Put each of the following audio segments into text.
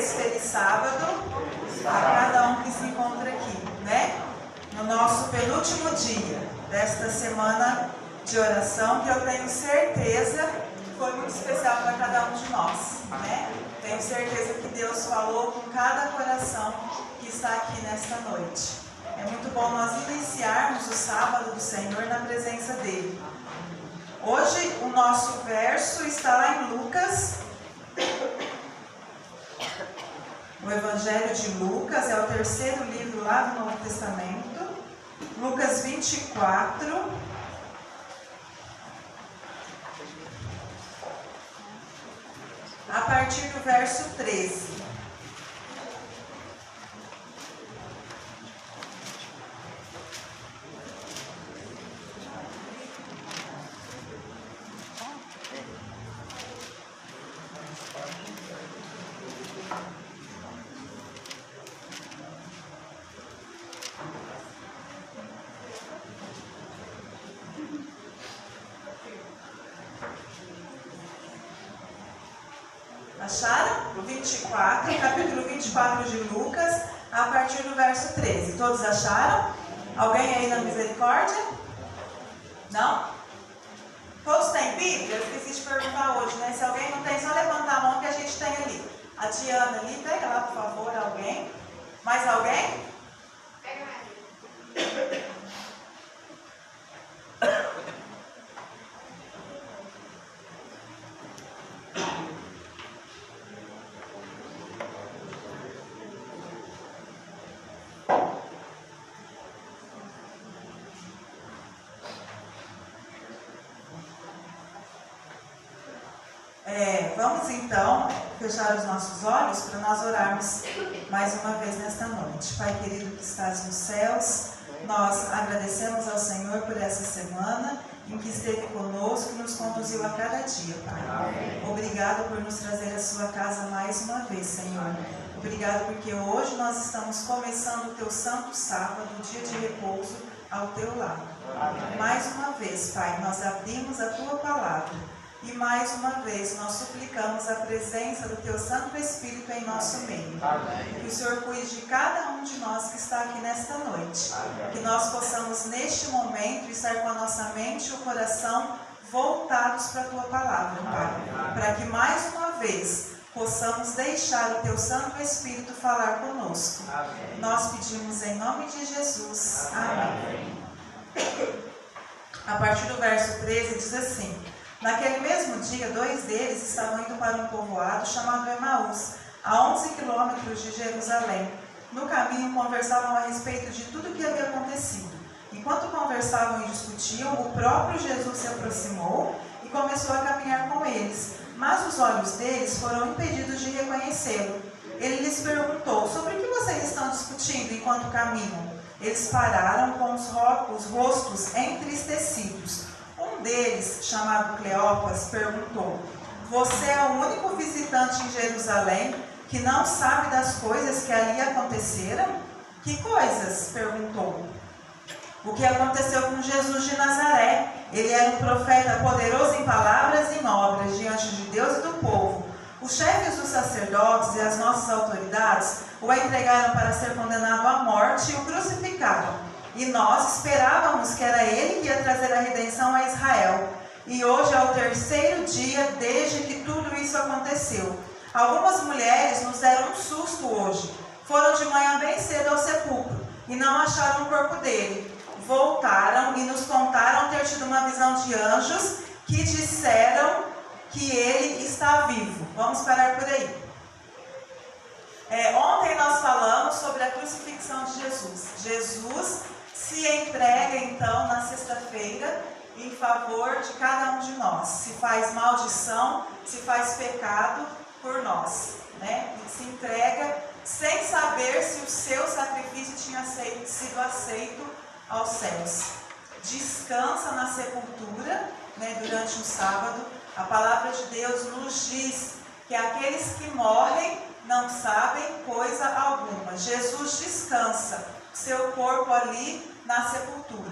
vez, feliz sábado a cada um que se encontra aqui, né? No nosso penúltimo dia desta semana de oração, que eu tenho certeza que foi muito especial para cada um de nós, né? Tenho certeza que Deus falou com cada coração que está aqui nesta noite. É muito bom nós iniciarmos o sábado do Senhor na presença dEle. Hoje o nosso verso está lá em Lucas. O Evangelho de Lucas é o terceiro livro lá do Novo Testamento. Lucas 24. A partir do verso 13. Acharam? 24, capítulo 24 de Lucas, a partir do verso 13. Todos acharam? Alguém aí na misericórdia? Não? Todos têm Bíblia? Eu esqueci de perguntar hoje, né? Se alguém não tem, só levantar a mão que a gente tem ali. A Diana ali, pega lá, por favor, alguém. Mais alguém? Pega aí. Vamos então fechar os nossos olhos para nós orarmos mais uma vez nesta noite. Pai querido que estás nos céus, nós agradecemos ao Senhor por essa semana em que esteve conosco e nos conduziu a cada dia, Pai. Obrigado por nos trazer à sua casa mais uma vez, Senhor. Obrigado porque hoje nós estamos começando o teu santo sábado, o dia de repouso, ao teu lado. Mais uma vez, Pai, nós abrimos a tua palavra. E mais uma vez nós suplicamos a presença do Teu Santo Espírito em nosso meio. Que o Senhor cuide de cada um de nós que está aqui nesta noite. Que nós possamos neste momento estar com a nossa mente e o coração voltados para a Tua Palavra, Pai. Para que mais uma vez possamos deixar o Teu Santo Espírito falar conosco. Nós pedimos em nome de Jesus. Amém. A partir do verso 13 diz assim: Naquele mesmo dia, 2 deles estavam indo para um povoado chamado Emaús, a 11 quilômetros de Jerusalém. No caminho, conversavam a respeito de tudo o que havia acontecido. Enquanto conversavam e discutiam, o próprio Jesus se aproximou e começou a caminhar com eles. Mas os olhos deles foram impedidos de reconhecê-lo. Ele lhes perguntou: sobre o que vocês estão discutindo enquanto caminham? Eles pararam com os rostos entristecidos. Um deles, chamado Cleopas, perguntou: você é o único visitante em Jerusalém que não sabe das coisas que ali aconteceram? Que coisas? Perguntou. O que aconteceu com Jesus de Nazaré. Ele era um profeta poderoso em palavras e em obras diante de Deus e do povo. Os chefes dos sacerdotes e as nossas autoridades o entregaram para ser condenado à morte e o crucificaram. E nós esperávamos que era ele que ia trazer a redenção a Israel. E hoje é o terceiro dia desde que tudo isso aconteceu. Algumas mulheres nos deram um susto hoje. Foram de manhã bem cedo ao sepulcro e não acharam o corpo dele. Voltaram e nos contaram ter tido uma visão de anjos que disseram que ele está vivo. Vamos parar por aí. Ontem nós falamos sobre a crucifixão de Jesus. Jesus se entrega então na sexta-feira em favor de cada um de nós. Se faz maldição, se faz pecado por nós, né? E se entrega sem saber se o seu sacrifício tinha sido aceito aos céus. Descansa na sepultura, né, durante o sábado. A palavra de Deus nos diz que aqueles que morrem não sabem coisa alguma. Jesus descansa seu corpo ali na sepultura,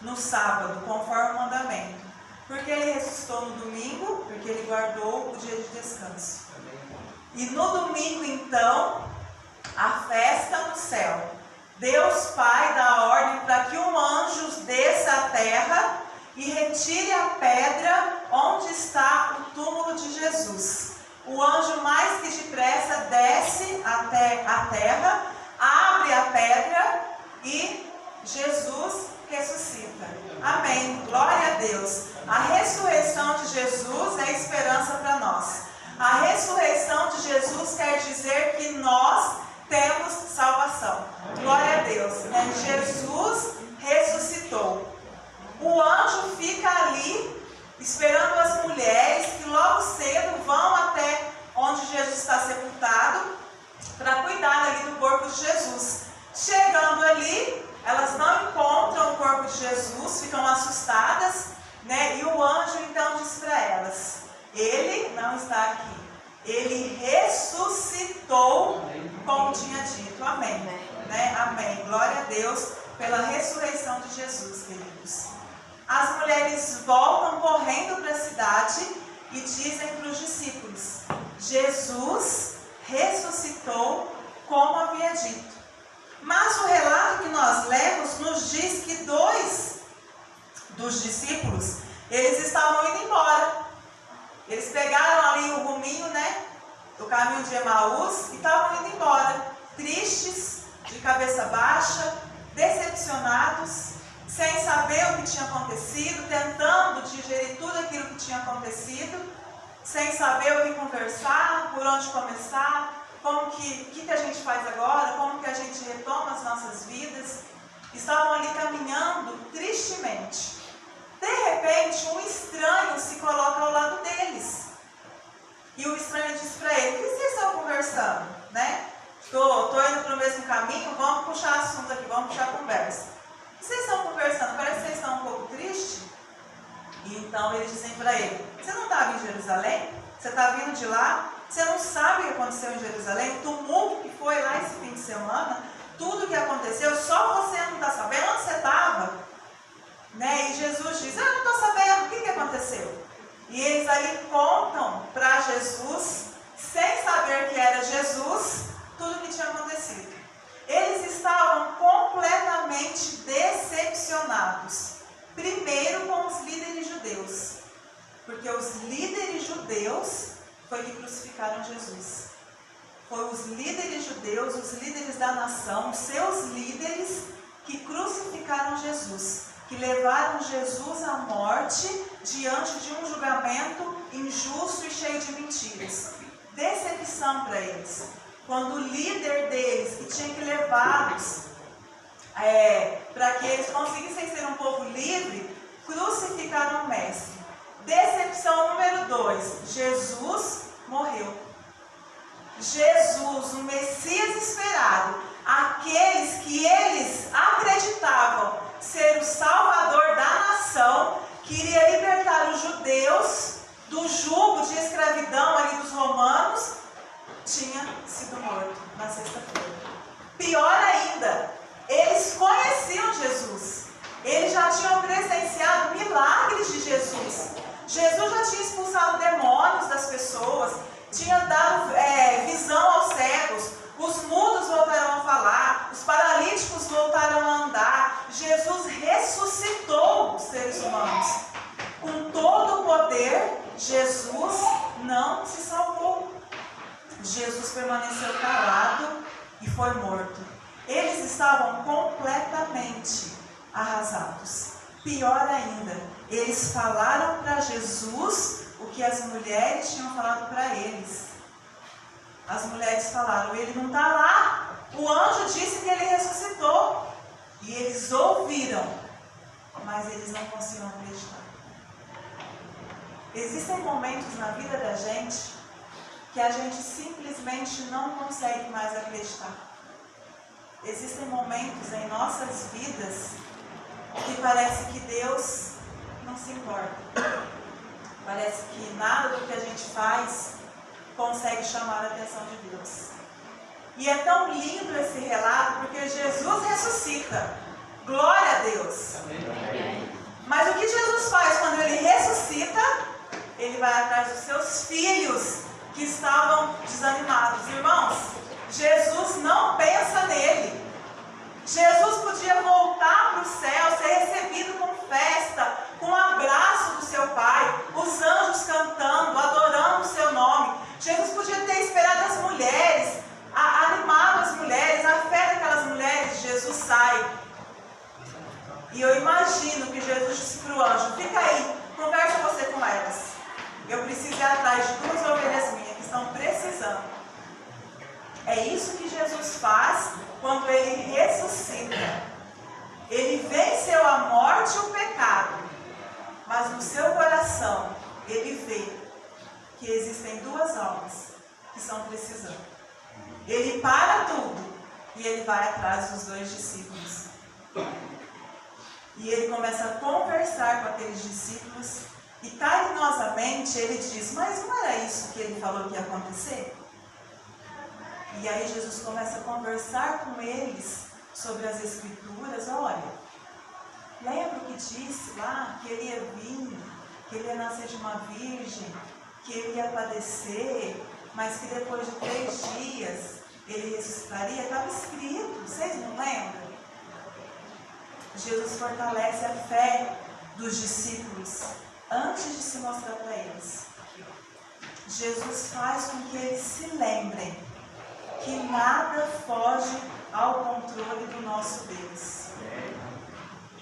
no sábado, conforme o mandamento. Porque ele ressuscitou no domingo, porque ele guardou o dia de descanso. E no domingo, então, a festa no céu. Deus Pai dá ordem para que um anjo desça à terra e retire a pedra onde está o túmulo de Jesus. O anjo mais que depressa desce até a terra, abre a pedra e Jesus ressuscita. Amém. Glória a Deus. A ressurreição de Jesus é esperança para nós. A ressurreição de Jesus quer dizer que nós temos salvação. Glória a Deus. Jesus ressuscitou. O anjo fica ali esperando as mulheres que logo cedo vão até onde Jesus está sepultado para cuidar ali do corpo de Jesus. Chegando ali, elas não encontram o corpo de Jesus, ficam assustadas, né? E o anjo então diz para elas: ele não está aqui. Ele ressuscitou, como tinha dito. Amém. Né? Amém. Glória a Deus pela ressurreição de Jesus, queridos. As mulheres voltam correndo para a cidade e dizem para os discípulos: Jesus ressuscitou, como havia dito. Mas o relato que nós lemos nos diz que 2 dos discípulos, eles estavam indo embora. Eles pegaram ali o ruminho, né, do caminho de Emaús e estavam indo embora, tristes, de cabeça baixa, decepcionados, sem saber o que tinha acontecido, tentando digerir tudo aquilo que tinha acontecido, sem saber o que conversar, por onde começar, como que a gente faz agora, como que a gente retoma as nossas vidas. Estavam ali caminhando tristemente. De repente, um estranho se coloca ao lado deles. E o estranho diz para ele: o que vocês estão conversando? Né? Estou indo para o mesmo caminho, vamos puxar assunto aqui, vamos puxar a conversa. O que vocês estão conversando? Parece que vocês estão um pouco tristes. E então eles dizem para ele: você não estava em Jerusalém? Você está vindo de lá? Você não sabe o que aconteceu em Jerusalém? O tumulto que foi lá esse fim de semana? Tudo o que aconteceu, só você não está sabendo onde você estava? Né? E Jesus diz: eu não estou sabendo, o que aconteceu? E eles ali contam para Jesus, sem saber que era Jesus, tudo o que tinha acontecido. Eles estavam completamente decepcionados. Primeiro com os líderes judeus, porque os líderes judeus foi que crucificaram Jesus. Foram os líderes judeus, os líderes da nação, os seus líderes que crucificaram Jesus, que levaram Jesus à morte diante de um julgamento injusto e cheio de mentiras. Decepção para eles. Quando o líder deles, que tinha que levá-los para que eles conseguissem ser um povo livre, crucificaram o mestre. Decepção número 2, Jesus morreu. Jesus, o Messias esperado, aqueles que eles acreditavam ser o Salvador da nação, que iria libertar os judeus do jugo de escravidão ali dos romanos, tinha sido morto na sexta-feira. Pior ainda, eles conheciam Jesus. Eles já tinham presenciado milagres de Jesus. Jesus já tinha expulsado demônios das pessoas, tinha dado visão aos cegos, os mudos voltaram a falar, os paralíticos voltaram a andar. Jesus ressuscitou os seres humanos. Com todo o poder, Jesus não se salvou. Jesus permaneceu calado e foi morto. Eles estavam completamente arrasados. Pior ainda, eles falaram para Jesus o que as mulheres tinham falado para eles. As mulheres falaram: ele não está lá, o anjo disse que ele ressuscitou. E eles ouviram, mas eles não conseguiam acreditar. Existem momentos na vida da gente que a gente simplesmente não consegue mais acreditar. Existem momentos em nossas vidas que parece que Deus não se importa. Parece que nada do que a gente faz consegue chamar a atenção de Deus. E é tão lindo esse relato, porque Jesus ressuscita. Glória a Deus. Amém. Mas o que Jesus faz quando ele ressuscita? Ele vai atrás dos seus filhos que estavam desanimados. Irmãos, Jesus não pensa nele. Jesus podia voltar para o céu, ser recebido com festa, com um abraço do seu Pai, os anjos cantando, adorando o seu nome. Jesus podia ter esperado as mulheres, animado as mulheres, a fé daquelas mulheres. Jesus sai. E eu imagino que Jesus disse para o anjo: fica aí, conversa você com elas. Eu preciso ir atrás de 2 ovelhas minhas que estão precisando. É isso que Jesus faz quando ele ressuscita. Ele venceu a morte e o pecado, mas no seu coração ele vê que existem 2 almas que estão precisando. Ele para tudo e ele vai atrás dos 2 discípulos. E ele começa a conversar com aqueles discípulos e carinhosamente ele diz: mas não era isso que ele falou que ia acontecer? E aí Jesus começa a conversar com eles sobre as Escrituras. Olha, lembra o que disse lá? Que ele ia vir, que ele ia nascer de uma virgem, que ele ia padecer, mas que depois de 3 dias ele ressuscitaria. Estava escrito, vocês não lembram? Jesus fortalece a fé dos discípulos antes de se mostrar para eles. Jesus faz com que eles se lembrem que nada foge ao controle do nosso Deus.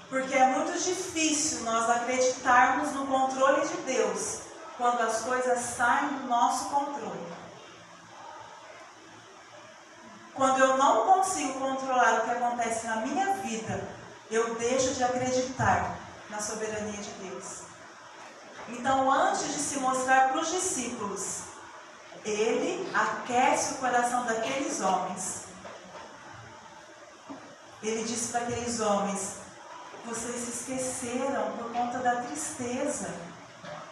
Porque é muito difícil nós acreditarmos no controle de Deus quando as coisas saem do nosso controle. Quando eu não consigo controlar o que acontece na minha vida, eu deixo de acreditar na soberania de Deus. Então, antes de se mostrar para os discípulos, ele aquece o coração daqueles homens. Ele disse para aqueles homens: vocês se esqueceram por conta da tristeza,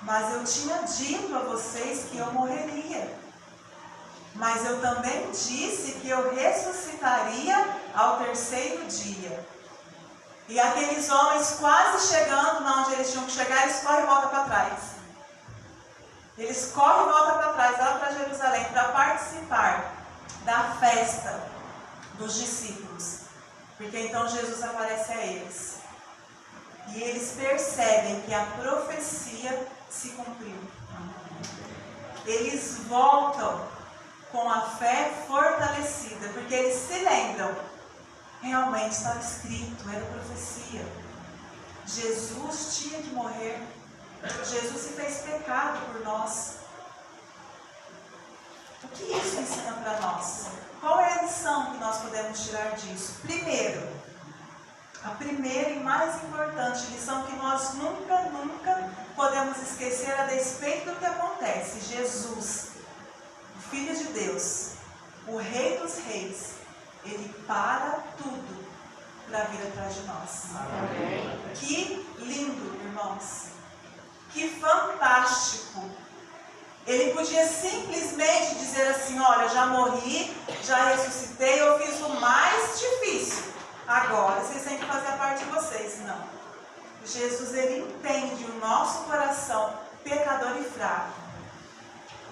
mas eu tinha dito a vocês que eu morreria. Mas eu também disse que eu ressuscitaria ao 3º dia. E aqueles homens quase chegando onde eles tinham que chegar, eles correm e voltam para trás. Eles correm e voltam para trás, lá para Jerusalém, para participar da festa dos discípulos. Porque então Jesus aparece a eles. E eles percebem que a profecia se cumpriu. Eles voltam com a fé fortalecida, porque eles se lembram. Realmente estava escrito, era profecia. Jesus tinha que morrer. Jesus se fez pecado por nós. O que isso ensina para nós? Qual é a lição que nós podemos tirar disso? Primeiro, a primeira e mais importante lição que nós nunca podemos esquecer a despeito do que acontece: Jesus, o Filho de Deus, o Rei dos Reis, ele para tudo para vir atrás de nós. Amém. Que lindo, irmãos. Que fantástico. Ele podia simplesmente dizer assim: olha, já morri, já ressuscitei, eu fiz o mais difícil. Agora vocês têm que fazer a parte de vocês. Não. Jesus, ele entende o nosso coração pecador e fraco.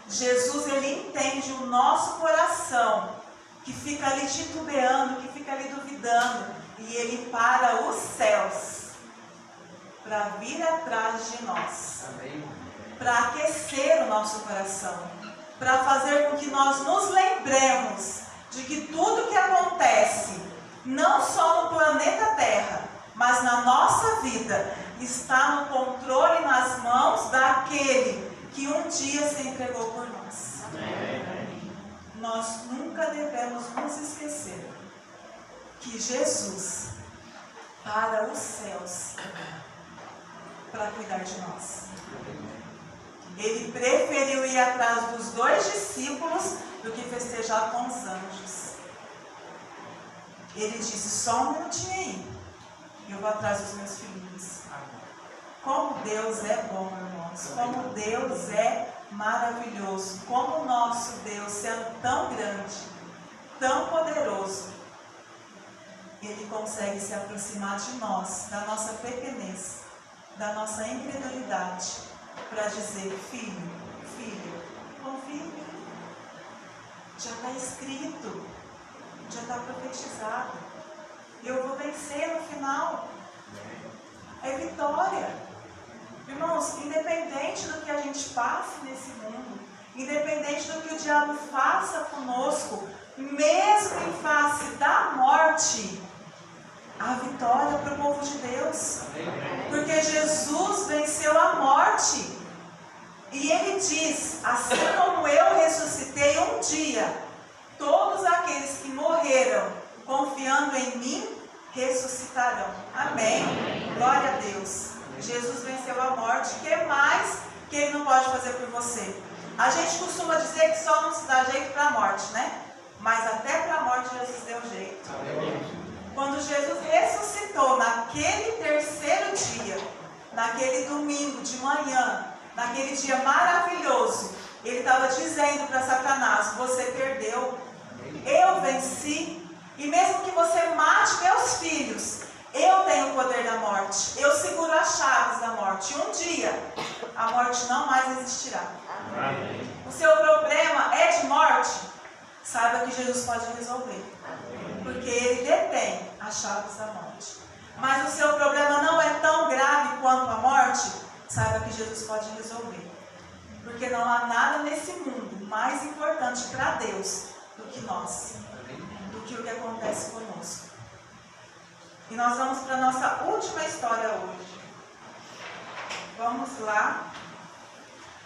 Jesus, ele entende o nosso coração que fica ali titubeando, que fica ali duvidando, e ele para os céus para vir atrás de nós, para aquecer o nosso coração, para fazer com que nós nos lembremos de que tudo que acontece, não só no planeta Terra, mas na nossa vida, está no controle, nas mãos daquele que um dia se entregou por nós. Nós nunca devemos nos esquecer que Jesus para os céus para cuidar de nós. Ele preferiu ir atrás dos 2 discípulos do que festejar com os anjos. Ele disse: só um minutinho aí, eu vou atrás dos meus filhinhos. Como Deus é bom, irmãos. Como Deus é maravilhoso. Como o nosso Deus, sendo tão grande, tão poderoso, Ele consegue se aproximar de nós, da nossa pequenez, da nossa incredulidade, para dizer: filho, confie em mim. Já está escrito, já está profetizado. Eu vou vencer no final. É vitória. Irmãos, independente do que a gente passe nesse mundo, independente do que o diabo faça conosco, mesmo em face da morte, a vitória para o povo de Deus. Porque Jesus venceu a morte. E ele diz, assim como eu ressuscitei um dia, todos aqueles que morreram confiando em mim, ressuscitarão. Amém? Glória a Deus. Jesus venceu a morte. O que mais que ele não pode fazer por você? A gente costuma dizer que só não se dá jeito para a morte, né? Mas até para a morte Jesus deu jeito. Quando Jesus ressuscitou naquele terceiro dia, naquele domingo de manhã, naquele dia maravilhoso, ele estava dizendo para Satanás: você perdeu, eu venci, e mesmo que você mate meus filhos, eu tenho o poder da morte, eu seguro as chaves da morte. Um dia a morte não mais existirá. Amém. O seu problema é de morte? Saiba que Jesus pode resolver, porque ele detém as chaves da morte. Mas o seu problema não é tão grave quanto a morte? Saiba que Jesus pode resolver, porque não há nada nesse mundo mais importante para Deus do que nós, do que o que acontece conosco. E nós vamos para a nossa última história hoje. Vamos lá.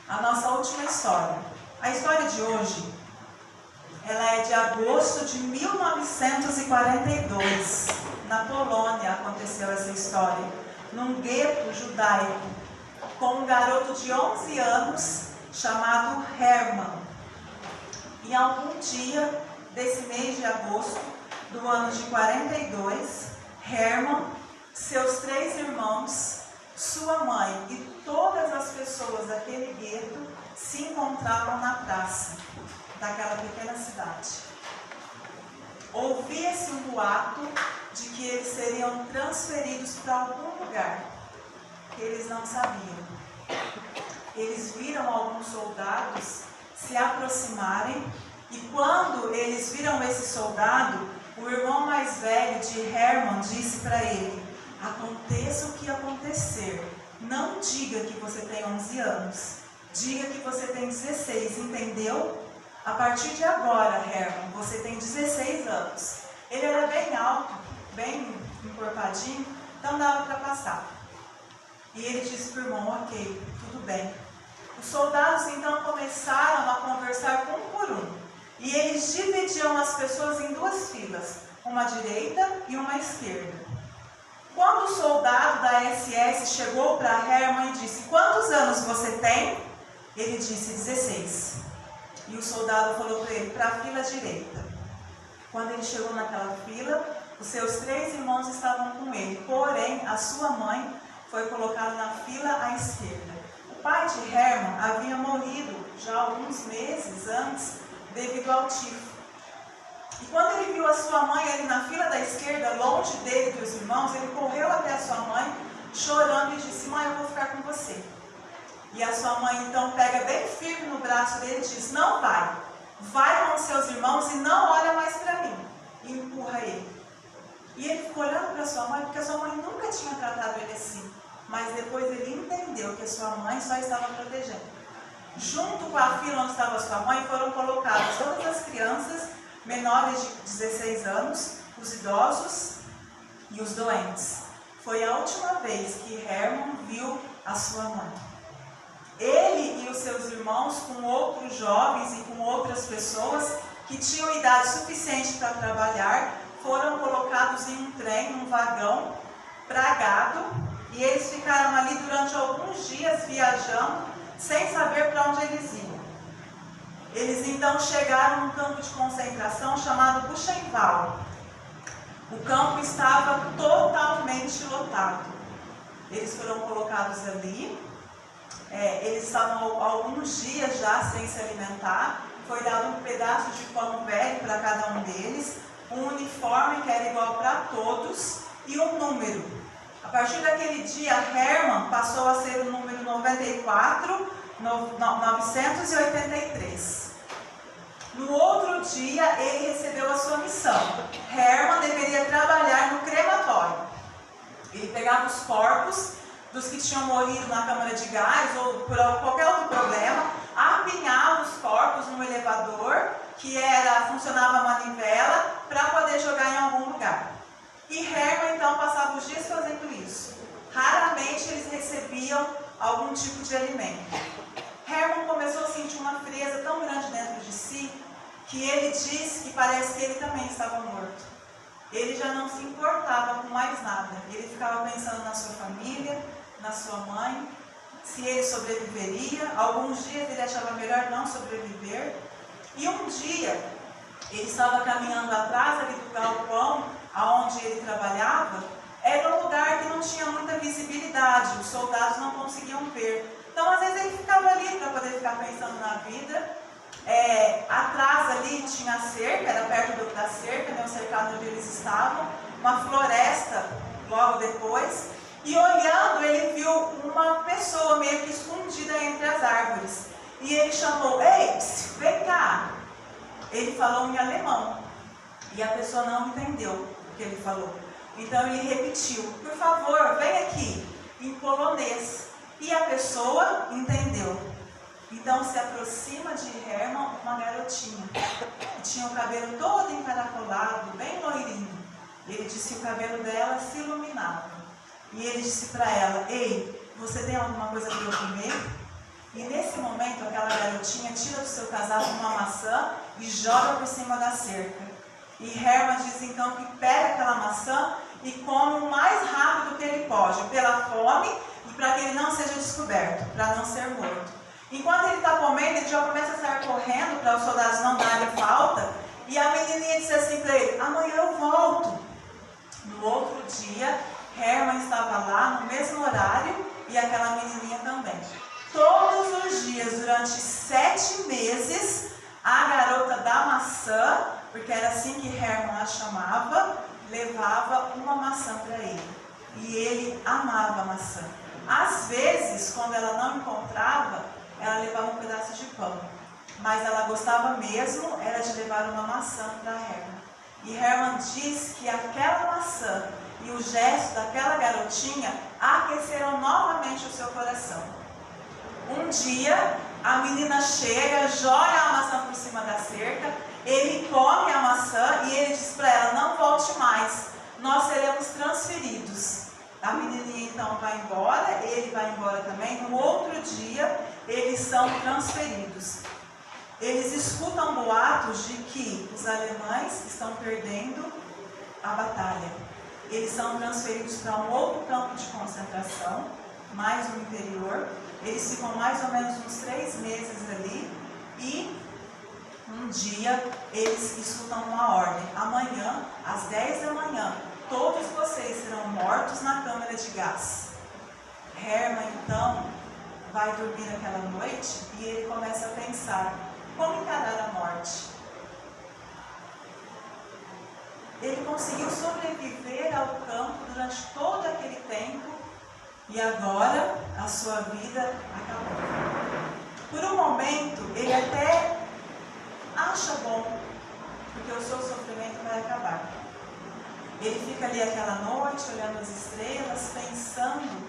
A nossa última história. A história de hoje, ela é de agosto de 1942. Na Polônia aconteceu essa história, num gueto judaico, com um garoto de 11 anos chamado Hermann. Em algum dia desse mês de agosto do ano de 42, Hermann, seus 3 irmãos, sua mãe e todas as pessoas daquele gueto se encontravam na praça daquela pequena cidade. Ouvia-se um boato de que eles seriam transferidos para algum lugar que eles não sabiam. Eles viram alguns soldados se aproximarem, e quando eles viram esse soldado, o irmão mais velho de Hermann disse para ele: aconteça o que acontecer, não diga que você tem 11 anos, diga que você tem 16, entendeu? A partir de agora, Hermann, você tem 16 anos. Ele era bem alto, bem encorpadinho, então dava para passar. E ele disse para o irmão: ok, tudo bem. Os soldados então começaram a conversar um por um, e eles dividiam as pessoas em 2 filas, uma à direita e uma à esquerda. Quando o soldado da SS chegou para Hermann e disse: quantos anos você tem? Ele disse: 16. E o soldado falou para ele: para a fila direita. Quando ele chegou naquela fila, os seus 3 irmãos estavam com ele, porém a sua mãe foi colocada na fila à esquerda. O pai de Hermann havia morrido já alguns meses antes devido ao tifo. E quando ele viu a sua mãe ali na fila da esquerda, longe dele e dos irmãos, ele correu até a sua mãe, chorando, e disse: mãe, eu vou ficar com você. E a sua mãe então pega bem firme no braço dele e diz: não vai, vai com seus irmãos e não olha mais para mim. E empurra ele. E ele ficou olhando para sua mãe, porque a sua mãe nunca tinha tratado ele assim. Mas depois ele entendeu que a sua mãe só estava protegendo. Junto com a fila onde estava a sua mãe, foram colocadas todas as crianças menores de 16 anos, os idosos e os doentes. Foi a última vez que Hermann viu a sua mãe. Ele e os seus irmãos, com outros jovens e com outras pessoas que tinham idade suficiente para trabalhar, foram colocados em um trem, num vagão pragado, e eles ficaram ali durante alguns dias viajando, sem saber para onde eles iam. Eles então chegaram num campo de concentração chamado Buchenwald. O campo estava totalmente lotado. Eles foram colocados ali, eles estavam alguns dias já sem se alimentar. Foi dado um pedaço de pão velho para cada um deles, um uniforme que era igual para todos e um número. A partir daquele dia, Hermann passou a ser o número 94.983. No outro dia, ele recebeu a sua missão. Hermann deveria trabalhar no crematório. Ele pegava os corpos dos que tinham morrido na câmara de gás ou por qualquer outro problema, apinhava os corpos no elevador, que funcionava a manivela, para poder jogar em algum lugar. E Hermann então passava os dias fazendo isso. Raramente eles recebiam algum tipo de alimento. Hermann começou a sentir uma frieza tão grande dentro de si, que ele disse que parece que ele também estava morto. Ele já não se importava com mais nada. Ele ficava pensando na sua família, na sua mãe, se ele sobreviveria. Alguns dias ele achava melhor não sobreviver. E um dia, ele estava caminhando atrás ali do galpão, aonde ele trabalhava. Era um lugar que não tinha muita visibilidade, os soldados não conseguiam ver. Então, às vezes, ele ficava ali para poder ficar pensando na vida. Atrás ali tinha a cerca, era perto da cerca, né, o cercado onde eles estavam, uma floresta logo depois. E olhando, ele viu uma pessoa meio que escondida entre as árvores. E ele chamou: "Ei, vem cá!" Ele falou em alemão. E a pessoa não entendeu o que ele falou. Então ele repetiu: "Por favor, vem aqui", em polonês. E a pessoa entendeu. Então se aproxima de Hermann uma garotinha, que tinha o cabelo todo encaracolado, bem loirinho. Ele disse que o cabelo dela se iluminava. E ele disse para ela: "Ei, você tem alguma coisa para eu comer?" E nesse momento aquela garotinha tira do seu casaco uma maçã e joga por cima da cerca. E Hermann diz então que pega aquela maçã e come o mais rápido que ele pode, pela fome e para que ele não seja descoberto, para não ser morto. Enquanto ele está comendo, ele já começa a sair correndo para os soldados não darem falta. E a menininha disse assim para ele: "Amanhã eu volto." No outro dia, Hermann estava lá no mesmo horário e aquela menininha também. Todos os dias, durante 7 meses, a garota da maçã, porque era assim que Hermann a chamava, levava uma maçã para ele. E ele amava a maçã. Às vezes, quando ela não encontrava, ela levava um pedaço de pão. Mas ela gostava mesmo, era de levar uma maçã para Hermann. E Hermann diz que aquela maçã e o gesto daquela garotinha aqueceram novamente o seu coração. Um dia, a menina chega, joga a maçã por cima da cerca, ele come a maçã e ele diz para ela: "Não volte mais, nós seremos transferidos." A menininha então vai embora, ele vai embora também. No outro dia, eles são transferidos. Eles escutam boatos de que os alemães estão perdendo a batalha. Eles são transferidos para um outro campo de concentração, mais no interior. Eles ficam mais ou menos uns 3 meses ali. E um dia eles escutam uma ordem: "Amanhã, às 10 da manhã, todos vocês serão mortos na câmara de gás." Hermann então vai dormir naquela noite e ele começa a pensar: como encarar a morte? Ele conseguiu sobreviver ao campo durante todo aquele tempo e agora a sua vida acabou. Por um momento ele até acha bom, porque o seu sofrimento vai acabar. Ele fica ali aquela noite olhando as estrelas, pensando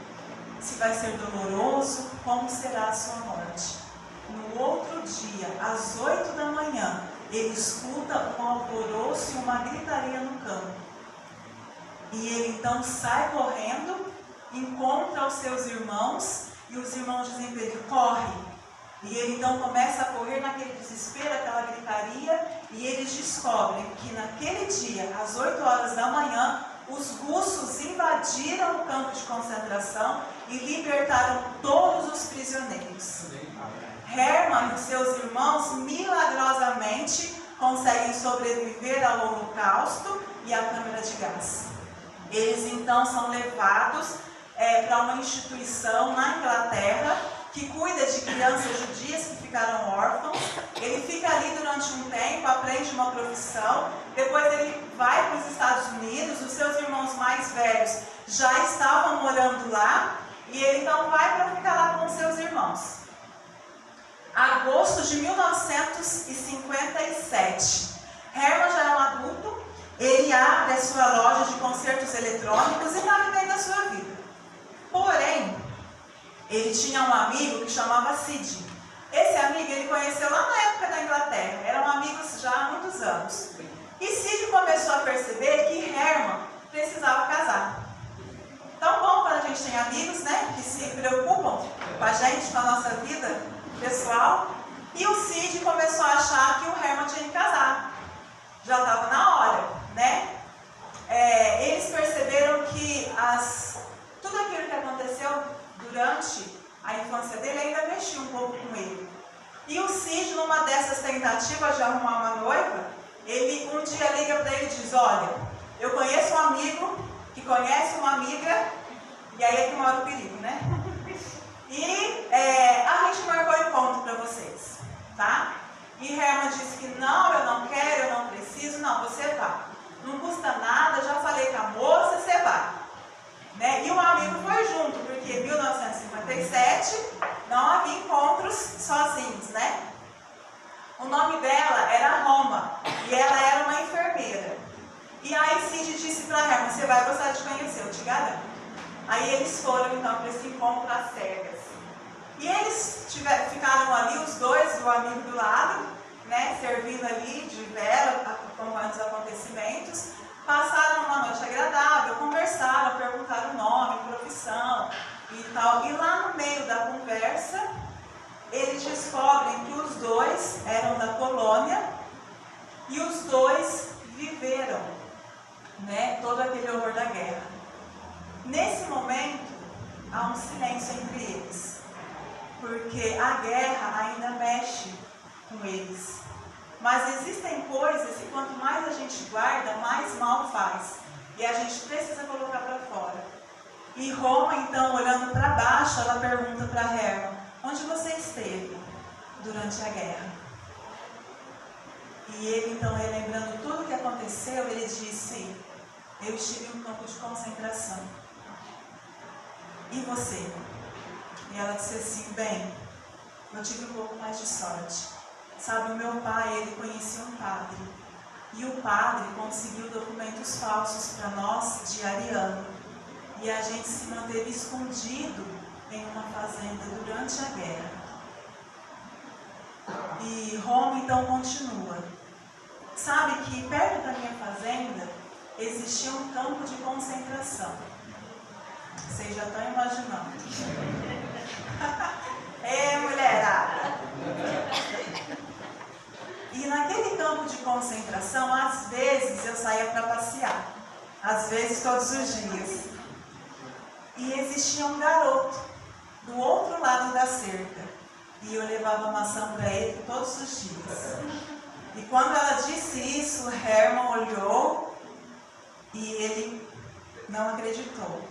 se vai ser doloroso, como será a sua morte. No outro dia, às 8 da manhã, ele escuta um alvoroço e uma gritaria no campo. E ele então sai correndo, encontra os seus irmãos, e os irmãos dizem para ele: "Corre!" E ele então começa a correr naquele desespero, aquela gritaria, e eles descobrem que naquele dia, às 8 horas da manhã, os russos invadiram o campo de concentração e libertaram todos os prisioneiros. Hermann e os seus irmãos milagrosamente conseguem sobreviver ao Holocausto e à câmara de gás. Eles então são levados para uma instituição na Inglaterra que cuida de crianças judias que ficaram órfãos. Ele fica ali durante um tempo, aprende uma profissão, depois ele vai para os Estados Unidos. Os seus irmãos mais velhos já estavam morando lá e ele então vai para ficar lá com os seus irmãos. Agosto de 1957. Herman já é um adulto, ele abre a sua loja de consertos eletrônicos e está vivendo a sua vida. Porém, ele tinha um amigo que chamava Sid. Esse amigo ele conheceu lá na época da Inglaterra, eram amigos já há muitos anos. E Sid começou a perceber que Herman precisava casar. Tão bom quando a gente tem amigos, né, que se preocupam com a gente, com a nossa vida pessoal. E o Sid começou a achar que o Herman tinha que casar. Já estava na hora, né? Eles perceberam que tudo aquilo que aconteceu durante a infância dele ainda mexia um pouco com ele. E o Sid, numa dessas tentativas de arrumar uma noiva, ele um dia liga para ele e diz: olha, eu conheço um amigo que conhece uma amiga, e aí é que mora o perigo, né? E a gente marcou o encontro para vocês, tá? E Herman disse que não, eu não quero, eu não preciso. Não, você vai. Não custa nada, já falei com a moça, você vai. Né? E o amigo foi junto, porque em 1957 não havia encontros sozinhos, né? O nome dela era Roma, e ela era uma enfermeira. E aí Sid disse para Herman: você vai gostar de conhecer, eu te garanto. Aí eles foram então para esse encontro às cegas. E eles ficaram ali, os dois, o amigo do lado, né, servindo ali de vela, acompanhando os acontecimentos. Passaram uma noite agradável, conversaram, perguntaram o nome, profissão e tal. E lá no meio da conversa, eles descobrem que os dois eram da Polônia e os dois viveram, né, todo aquele horror da guerra. Nesse momento, há um silêncio entre eles, porque a guerra ainda mexe com eles. Mas existem coisas que quanto mais a gente guarda, mais mal faz. E a gente precisa colocar para fora. E Roma, então, olhando para baixo, ela pergunta para Herman: onde você esteve durante a guerra? E ele, então, relembrando tudo o que aconteceu, ele disse: eu estive em um campo de concentração. E você? E ela disse assim: bem, eu tive um pouco mais de sorte. Sabe, o meu pai, ele conhecia um padre. E o padre conseguiu documentos falsos para nós de ariano. E a gente se manteve escondido em uma fazenda durante a guerra. E Roma então continua. Sabe que perto da minha fazenda existia um campo de concentração. Vocês já estão imaginando. Mulherada! E naquele campo de concentração, às vezes eu saía para passear. Às vezes todos os dias. E existia um garoto do outro lado da cerca. E eu levava maçã para ele todos os dias. E quando ela disse isso, Herman olhou e ele não acreditou.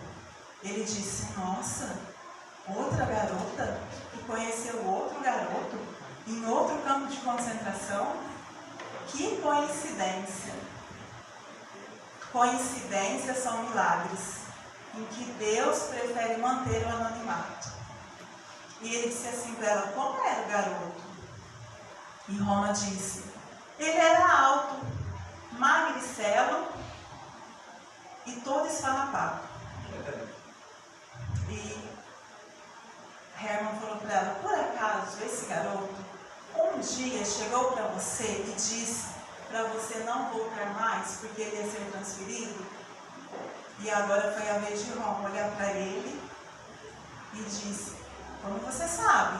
Ele disse: nossa, outra garota que conheceu outro garoto em outro campo de concentração? Que coincidência! Coincidências são milagres, em que Deus prefere manter o anonimato. E ele disse assim para ela: como era o garoto? E Roma disse: ele era alto, magricelo e todo esfarrapado. E Herman falou para ela: por acaso esse garoto um dia chegou para você e disse para você não voltar mais porque ele ia ser transferido? E agora foi a vez de Roma olhar para ele e disse: como você sabe?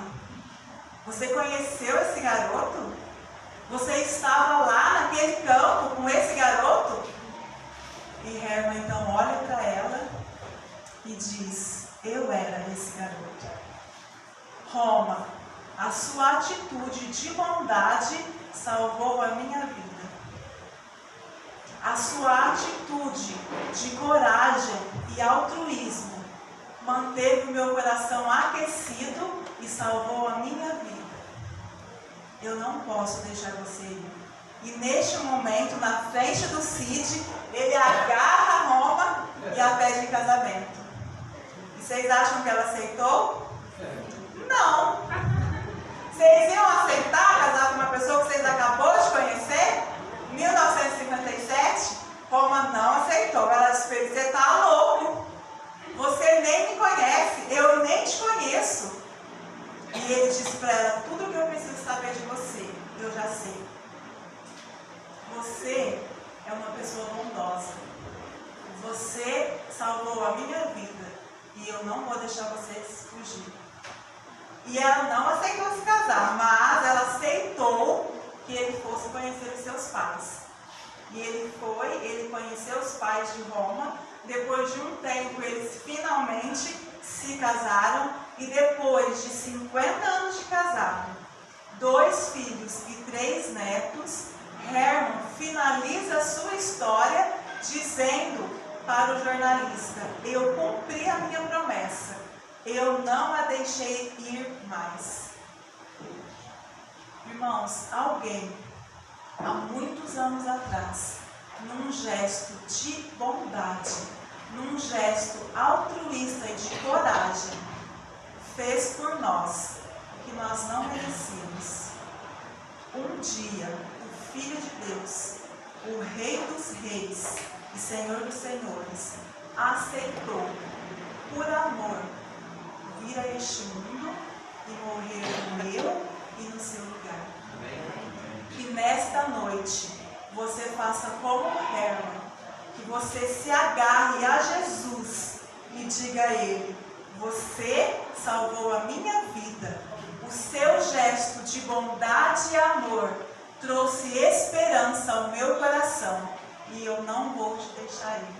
Você conheceu esse garoto? Você estava lá naquele campo com esse garoto? E Herman então olha para ela e diz: eu era esse garoto. Roma, a sua atitude de bondade salvou a minha vida. A sua atitude de coragem e altruísmo manteve o meu coração aquecido e salvou a minha vida. Eu não posso deixar você ir. E neste momento, na frente do Sid, ele agarra Roma e a pede em casamento. E vocês acham que ela aceitou? Não! Vocês iam aceitar casar com uma pessoa que vocês acabou de conhecer? Em 1957? Roma não aceitou. Ela disse: você está louco. Você nem me conhece. Eu nem te conheço. E ele disse para ela: tudo que eu preciso saber de você, eu já sei. Você é uma pessoa bondosa. Você salvou a minha vida. E eu não vou deixar você fugir. E ela não aceitou se casar, mas ela aceitou que ele fosse conhecer os seus pais. E ele conheceu os pais de Roma. Depois de um tempo, eles finalmente se casaram. E depois de 50 anos de casado, 2 filhos e 3 netos, Herman finaliza a sua história dizendo para o jornalista: eu cumpri a minha promessa, eu não a deixei ir mais. Irmãos, alguém, há muitos anos atrás, num gesto de bondade, num gesto altruísta e de coragem, fez por nós o que nós não merecíamos. Um dia, o Filho de Deus, o Rei dos Reis e Senhor dos Senhores, aceitou, por amor, vir a este mundo e morrer no meu e no seu lugar. Que nesta noite você faça como Herman, que você se agarre a Jesus e diga a Ele: você salvou a minha vida. O seu gesto de bondade e amor trouxe esperança ao meu coração e eu não vou te deixar ir.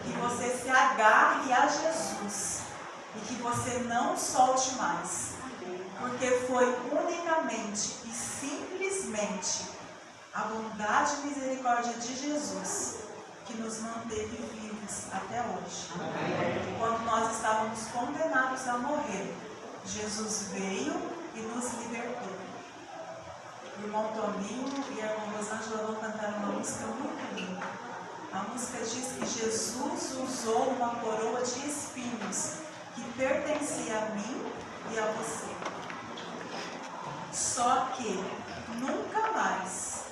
Que você se agarre a Jesus e que você não solte mais, porque foi unicamente e simplesmente a bondade e misericórdia de Jesus que nos manteve vivos até hoje. Quando nós estávamos condenados a morrer, Jesus veio e nos libertou. O irmão Toninho e a irmã Rosângela vão cantar uma música muito linda. A música diz que Jesus usou uma coroa de espinhos que pertencia a mim e a você. Só que nunca mais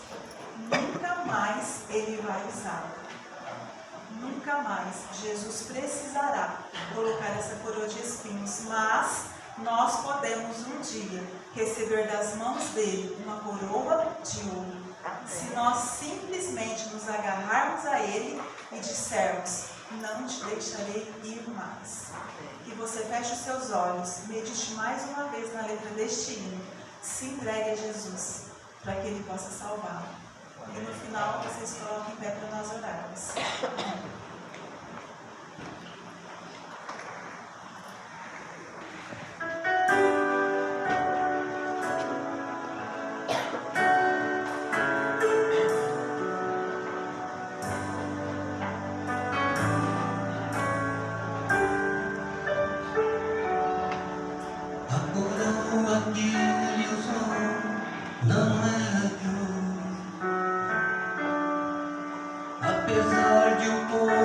Ele vai usá-la. Nunca mais Jesus precisará colocar essa coroa de espinhos, mas nós podemos um dia receber das mãos dele uma coroa de ouro, se nós simplesmente nos agarrarmos a ele e dissermos: não te deixarei ir mais. Que você feche os seus olhos, medite mais uma vez na letra deste hino, se entregue a Jesus, para que ele possa salvá-lo. E no final vocês colocam em pé para nós orarmos. Apesar de o povo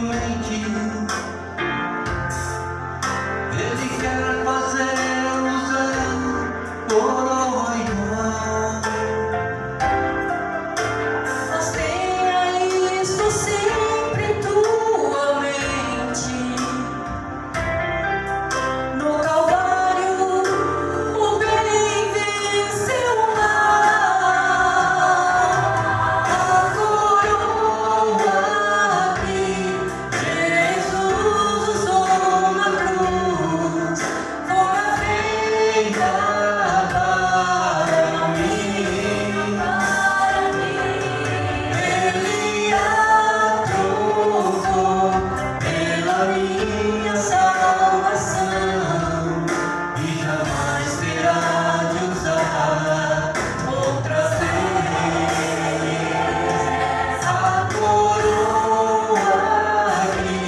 noite. Ele quer fazer usar coroa igual. Mas tenha isso sempre em tua mente. No Calvário o bem venceu o mal. A coroa que Jesus usou na cruz foi feita para mim. Ele a trocou pela minha salvação e jamais terá de usar outra vez. A coroa que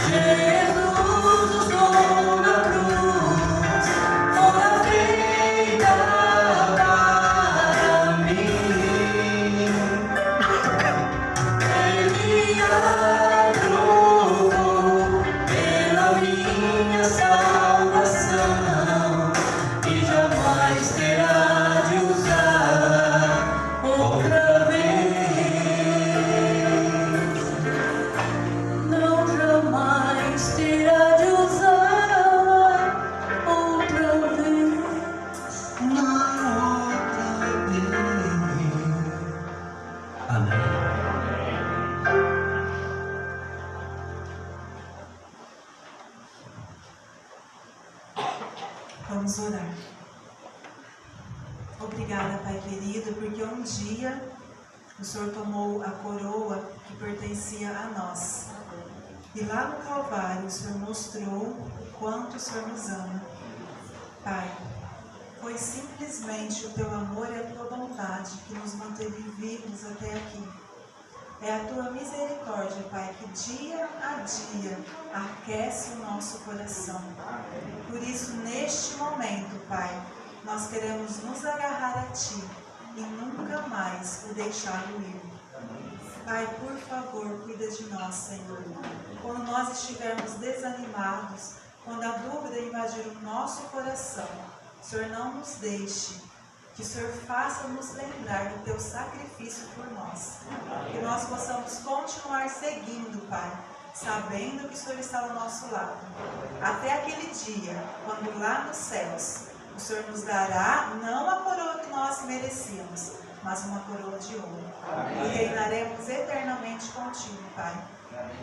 Jesus usou na cruz foi feita para mim. Ele a trocou pela minha salvação e jamais terá de usar outra vez. Não jamais terá de usar outra vez. Uma outra vez. Amém. Vamos orar. Obrigada, Pai querido, porque um dia o Senhor tomou a coroa que pertencia a nós. E lá no Calvário o Senhor mostrou o quanto o Senhor nos ama. Pai, foi simplesmente o teu amor e a tua bondade que nos manteve vivos até aqui. É a tua misericórdia, Pai, que dia a dia aquece o nosso coração. Por isso, neste momento, Pai, nós queremos nos agarrar a Ti e nunca mais o deixá-lo ir. Pai, por favor, cuida de nós, Senhor. Quando nós estivermos desanimados, quando a dúvida invadir o nosso coração, Senhor, não nos deixe. Que o Senhor faça-nos lembrar do Teu sacrifício por nós. Que nós possamos continuar seguindo, Pai, sabendo que o Senhor está ao nosso lado. Até aquele dia, quando lá nos céus, o Senhor nos dará não a coroa que nós merecíamos, mas uma coroa de ouro. E reinaremos eternamente contigo, Pai.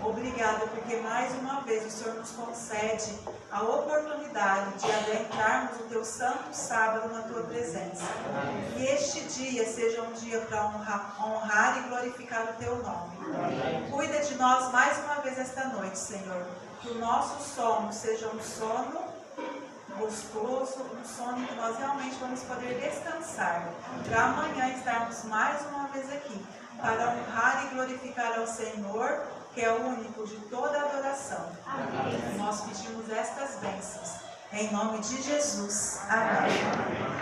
Obrigada, porque mais uma vez o Senhor nos concede a oportunidade de adentrarmos o Teu santo sábado na Tua presença. Que este dia seja um dia para honrar e glorificar o Teu nome. Cuida de nós mais uma vez esta noite, Senhor. Que o nosso sono seja um sono gostoso, um sono que nós realmente vamos poder descansar, para amanhã estarmos mais uma vez aqui, para honrar e glorificar ao Senhor, que é o único de toda adoração. Amém. Nós pedimos estas bênçãos, em nome de Jesus. Amém.